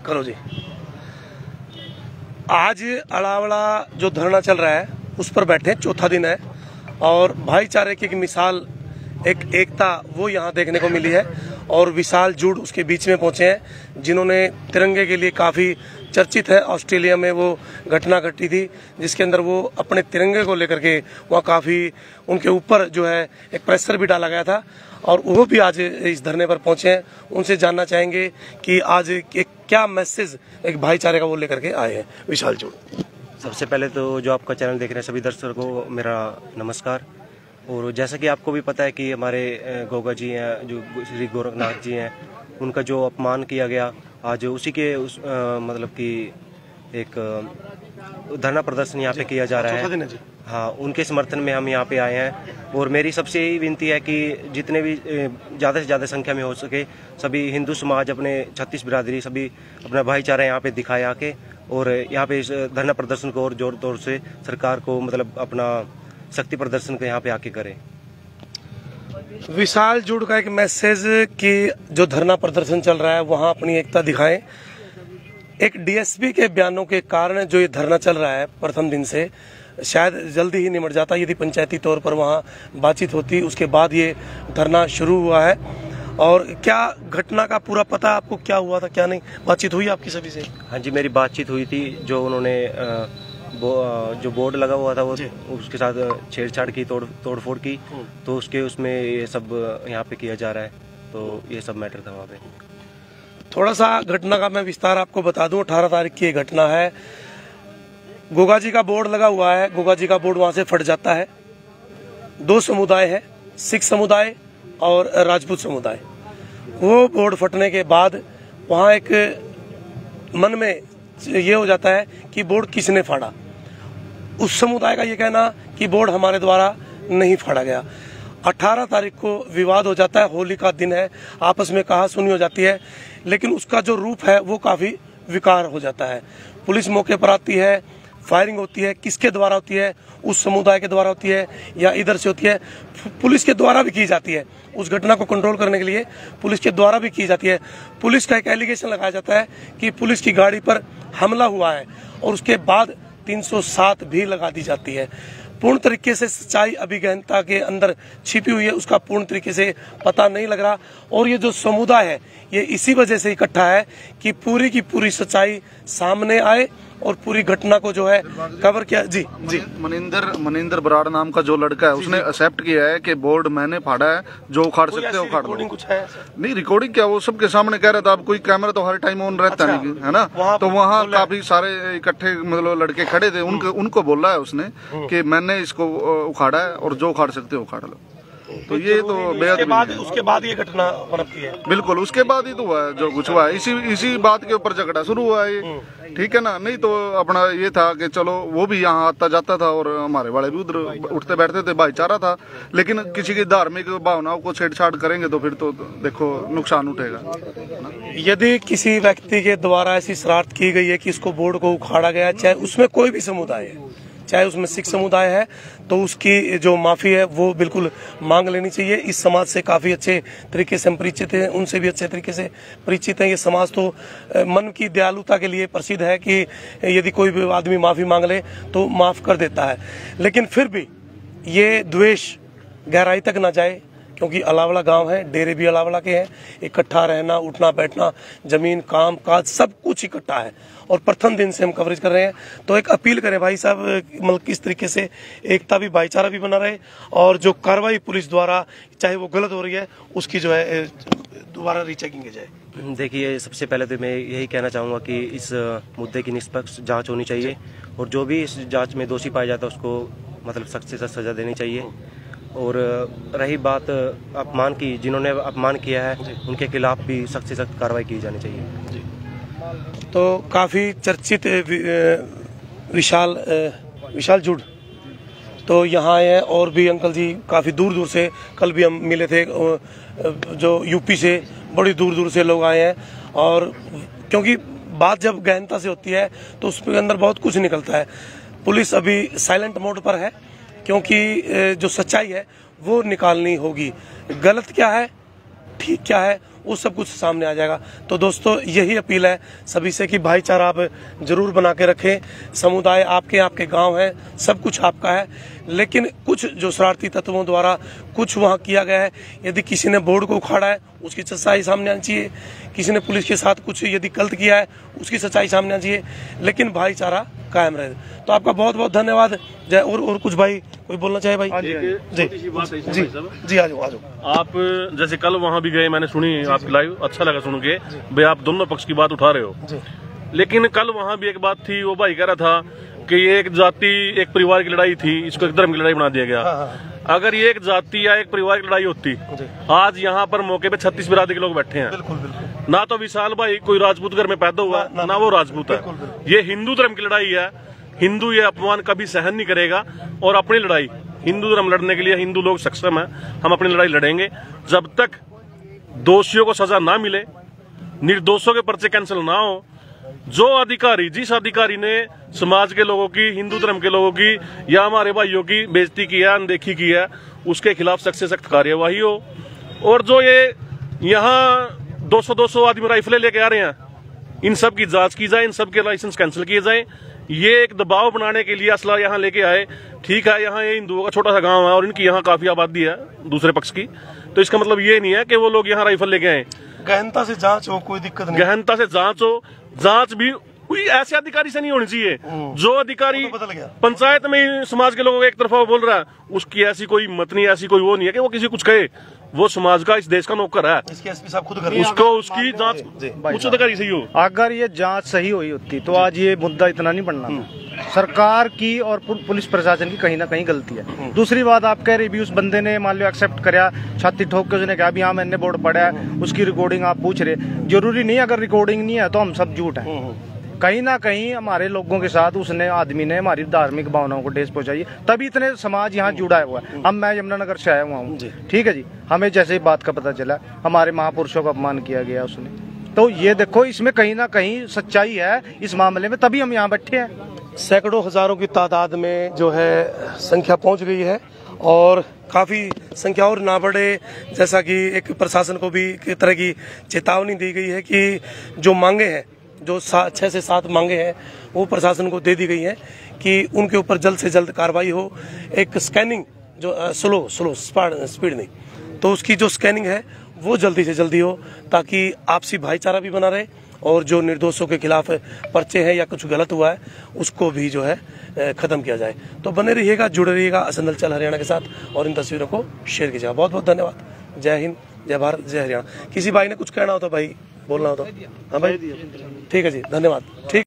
करो जी। आज अलावड़ा जो धरना चल रहा है उस पर बैठे, चौथा दिन है, और भाईचारे की एक मिसाल, एक एकता वो यहाँ देखने को मिली है। और विशाल जूड उसके बीच में पहुंचे हैं, जिन्होंने तिरंगे के लिए काफ़ी चर्चित है। ऑस्ट्रेलिया में वो घटना घटी थी जिसके अंदर वो अपने तिरंगे को लेकर के वहाँ काफ़ी उनके ऊपर जो है एक प्रेशर भी डाला गया था, और वो भी आज इस धरने पर पहुंचे हैं। उनसे जानना चाहेंगे कि आज एक क्या मैसेज एक भाईचारे का वो लेकर के आए हैं। विशाल जूड। सबसे पहले तो जो आपका चैनल देख रहे हैं सभी दर्शकों को मेरा नमस्कार। और जैसा कि आपको भी पता है कि हमारे गोगा जी हैं, जो श्री गोरखनाथ जी हैं, उनका जो अपमान किया गया आज उसी के मतलब कि एक धरना प्रदर्शन यहाँ पे किया जा रहा है। हाँ, उनके समर्थन में हम यहाँ पे आए हैं। और मेरी सबसे यही विनती है कि जितने भी ज़्यादा से ज़्यादा संख्या में हो सके सभी हिंदू समाज, अपने 36 बिरादरी, सभी अपना भाईचारा यहाँ पे दिखाए आके, और यहाँ पे इस धरना प्रदर्शन को और जोर तौर से सरकार को मतलब अपना शक्ति प्रदर्शन को यहाँ पे आके करें। विशाल जूड का एक मैसेज कि जो धरना प्रदर्शन चल रहा है वहाँ अपनी एकता दिखाएं। एक डीएसपी के बयानों के कारण जो ये धरना चल रहा है प्रथम दिन से, शायद जल्दी ही निमट जाता यदि पंचायती तौर पर वहाँ बातचीत होती, उसके बाद ये धरना शुरू हुआ है। और क्या घटना का पूरा पता आपको, क्या हुआ था क्या नहीं, बातचीत हुई आपकी सभी से? हाँ जी, मेरी बातचीत हुई थी। जो उन्होंने जो बोर्ड लगा हुआ था वो उसके साथ छेड़छाड़ की, तोड़फोड़ की, तो उसमें ये सब यहाँ पे किया जा रहा है। तो ये सब मैटर था वहाँ पे। थोड़ा सा घटना का मैं विस्तार आपको बता दूं। 18 तारीख की ये घटना है। गोगा जी का बोर्ड लगा हुआ है, गोगा जी का बोर्ड वहां से फट जाता है। दो समुदाय है, सिख समुदाय और राजपूत समुदाय। वो बोर्ड फटने के बाद वहाँ एक मन में ये हो जाता है कि बोर्ड किसने फाड़ा। उस समुदाय का ये कहना कि बोर्ड हमारे द्वारा नहीं फाड़ा गया। 18 तारीख को विवाद हो जाता है, होली का दिन है, आपस में कहा सुनी हो जाती है, लेकिन उसका जो रूप है वो काफ़ी विकार हो जाता है। पुलिस मौके पर आती है, फायरिंग होती है। किसके द्वारा होती है? उस समुदाय के द्वारा होती है या इधर से होती है? पुलिस के द्वारा भी की जाती है। उस घटना को कंट्रोल करने के लिए पुलिस के द्वारा भी की जाती है। पुलिस का एक एलिगेशन लगाया जाता है कि पुलिस की गाड़ी पर हमला हुआ है, और उसके बाद 307 भी लगा दी जाती है। पूर्ण तरीके से सच्चाई अभी गहनता के अंदर छिपी हुई है, उसका पूर्ण तरीके से पता नहीं लग रहा। और ये जो समुदाय है ये इसी वजह से इकट्ठा है कि पूरी की पूरी सच्चाई सामने आए और पूरी घटना को जो है कवर किया। जी जी, मनिंदर बराड़ नाम का जो लड़का है उसने एक्सेप्ट किया है कि बोर्ड मैंने फाड़ा है, जो उखाड़ सकते हो उखाड़ लो। कुछ है नहीं, रिकॉर्डिंग क्या, वो सबके सामने कह रहा था। अब कोई कैमरा तो हर टाइम ऑन रहता नहीं है ना, तो वहाँ काफी सारे इकट्ठे मतलब लड़के खड़े थे। उनको बोला है उसने कि मैंने इसको उखाड़ा है और जो उखाड़ सकते हो उखाड़ लो। तो ये तो उसके बाद ये घटना पनपती है। बिल्कुल, उसके बाद ही तो हुआ है जो कुछ हुआ है। इसी बात के ऊपर झगड़ा शुरू हुआ है ये, ठीक है ना। नहीं तो अपना ये था कि चलो वो भी यहाँ आता जाता था और हमारे वाले भी उधर उठते बैठते थे, भाईचारा था। लेकिन किसी की धार्मिक भावनाओं को छेड़छाड़ करेंगे तो फिर तो देखो नुकसान उठेगा। यदि किसी व्यक्ति के द्वारा ऐसी शरारत की गई है कि इसको बोर्ड को उखाड़ा गया, चाहे उसमें कोई भी समुदाय है, चाहे उसमें सिख समुदाय है, तो उसकी जो माफी है वो बिल्कुल मांग लेनी चाहिए। इस समाज से काफी अच्छे तरीके से हम परिचित हैं, उनसे भी अच्छे तरीके से परिचित हैं। ये समाज तो मन की दयालुता के लिए प्रसिद्ध है कि यदि कोई भी आदमी माफी मांग ले तो माफ कर देता है। लेकिन फिर भी ये द्वेष गहराई तक ना जाए, क्योंकि अलावड़ा गांव है, डेरे भी अलावड़ा के हैं। इकट्ठा रहना, उठना बैठना, जमीन, काम काज सब कुछ इकट्ठा है, और प्रथम दिन से हम कवरेज कर रहे हैं। तो एक अपील करें भाई साहब, मतलब किस तरीके से एकता भी, भाईचारा भी बना रहे, और जो कार्रवाई पुलिस द्वारा चाहे वो गलत हो रही है उसकी जो है दोबारा रीचेकिंग की जाए। देखिए, सबसे पहले तो मैं यही कहना चाहूँगा कि इस मुद्दे की निष्पक्ष जाँच होनी चाहिए, और जो भी इस जाँच में दोषी पाया जाता है उसको मतलब सख्त से सख्त सजा देनी चाहिए। और रही बात अपमान की, जिन्होंने अपमान किया है उनके खिलाफ भी सख्त से सख्त कार्रवाई की जानी चाहिए। तो काफ़ी चर्चित विशाल जूड तो यहाँ आए हैं, और भी अंकल जी काफ़ी दूर दूर से, कल भी हम मिले थे, जो यूपी से बड़ी दूर दूर से लोग आए हैं। और क्योंकि बात जब गहनता से होती है तो उसके अंदर बहुत कुछ निकलता है। पुलिस अभी साइलेंट मोड पर है, क्योंकि जो सच्चाई है वो निकालनी होगी। गलत क्या है, ठीक क्या है, वो सब कुछ सामने आ जाएगा। तो दोस्तों यही अपील है सभी से कि भाईचारा आप जरूर बना के रखें। समुदाय आपके गांव है, सब कुछ आपका है, लेकिन कुछ जो शरारती तत्वों द्वारा कुछ वहां किया गया है, यदि किसी ने बोर्ड को उखाड़ा है उसकी सच्चाई सामने आनी चाहिए, किसी ने पुलिस के साथ कुछ यदि गलत किया है उसकी सच्चाई सामने आनी चाहिए, लेकिन भाईचारा कायम रहे। तो आपका बहुत बहुत धन्यवाद। जय। और कुछ भाई कोई बोलना चाहे भाई? जी आ जाओ। आप जैसे कल वहाँ भी गए, मैंने सुनी आपकी लाइव, अच्छा लगा सुन के भाई आप दोनों पक्ष की बात उठा रहे हो। लेकिन कल वहाँ भी एक बात थी, वो भाई कह रहा था कि ये एक जाति एक परिवार की लड़ाई थी, इसको एक धर्म की लड़ाई बना दिया गया। अगर ये एक जाति या एक परिवार की लड़ाई होती, आज यहाँ पर मौके पे 36 बिरादरी के लोग बैठे हैं। बिल्कुल। ना तो विशाल भाई कोई राजपूत घर में पैदा हुआ, ना वो राजपूत है। ये हिंदू धर्म की लड़ाई है। हिंदू ये अपमान कभी सहन नहीं करेगा, और अपनी लड़ाई हिंदू धर्म लड़ने के लिए हिंदू लोग सक्षम है। हम अपनी लड़ाई लड़ेंगे जब तक दोषियों को सजा ना मिले, निर्दोषों के पर्चे कैंसिल ना हो। जो अधिकारी, जिस अधिकारी ने समाज के लोगों की, हिंदू धर्म के लोगों की या हमारे भाइयों की बेइज्जती की है, अनदेखी की है, उसके खिलाफ सख्त से सख्त कार्यवाही हो। और जो ये यहाँ 200 आदमी राइफलें लेके आ रहे हैं, इन सब की जांच की जाए, इन सब के लाइसेंस कैंसिल किए जाए। ये एक दबाव बनाने के लिए असला यहाँ लेके आए। ठीक है, यहाँ ये हिंदुओं का छोटा सा गांव है और इनकी यहाँ काफी आबादी है दूसरे पक्ष की, तो इसका मतलब ये नहीं है कि वो लोग यहाँ राइफल लेके आए। गहनता से जांच हो, कोई दिक्कत नहीं। गहनता से जांच हो। जांच भी कोई ऐसे अधिकारी से नहीं होनी चाहिए जो अधिकारी पंचायत में समाज के लोगों को एक तरफा बोल रहा है, उसकी ऐसी कोई हिम्मत नहीं, ऐसी कोई वो नहीं है कि वो किसी कुछ कहे। वो समाज का, इस देश का नौकर है। इसके एसपी साहब खुद कर उसको उसकी जांच उच्च अधिकारी सही हो। अगर ये जांच सही हुई होती तो आज ये मुद्दा इतना नहीं बढ़ना था। सरकार की और पुलिस प्रशासन की कहीं ना कहीं गलती है। दूसरी बात, आप कह रहे भी उस बंदे ने मान लो एक्सेप्ट कराया, छाती ठोक के उसने कहा भी हाँ मैंने बोर्ड पढ़ा है, उसकी रिकॉर्डिंग आप पूछ रहे। जरूरी नहीं, अगर रिकॉर्डिंग नहीं है तो हम सब झूठ है। कहीं ना कहीं हमारे लोगों के साथ उसने आदमी ने हमारी धार्मिक भावनाओं को ठेस पहुंचाई, तभी इतने समाज यहाँ जुड़ा हुआ है। हम मैं यमुनानगर से आया हुआ हूँ, ठीक है जी। हमें जैसे ही बात का पता चला, हमारे महापुरुषों का अपमान किया गया उसने, तो ये देखो इसमें कहीं ना कहीं सच्चाई है इस मामले में, तभी हम यहाँ बैठे हैं। सैकड़ों हजारों की तादाद में जो है संख्या पहुंच गई है, और काफी संख्या और ना बढ़े, जैसा कि एक प्रशासन को भी एक तरह की चेतावनी दी गई है कि जो मांगे हैं, जो 6 से 7 मांगे हैं, वो प्रशासन को दे दी गई हैं कि उनके ऊपर जल्द से जल्द कार्रवाई हो। एक स्कैनिंग जो स्लो स्पीड नहीं, तो उसकी जो स्कैनिंग है वो जल्दी से जल्दी हो, ताकि आपसी भाईचारा भी बना रहे, और जो निर्दोषों के खिलाफ पर्चे हैं या कुछ गलत हुआ है उसको भी जो है खत्म किया जाए। तो बने रहिएगा, जुड़े रहिएगा असद हलचल हरियाणा के साथ, और इन तस्वीरों को शेयर कीजिएगा। बहुत बहुत धन्यवाद। जय हिंद, जय भारत, जय हरियाणा। किसी भाई ने कुछ कहना हो तो भाई बोलना हो तो हाँ भाई, ठीक है जी, धन्यवाद। ठीक।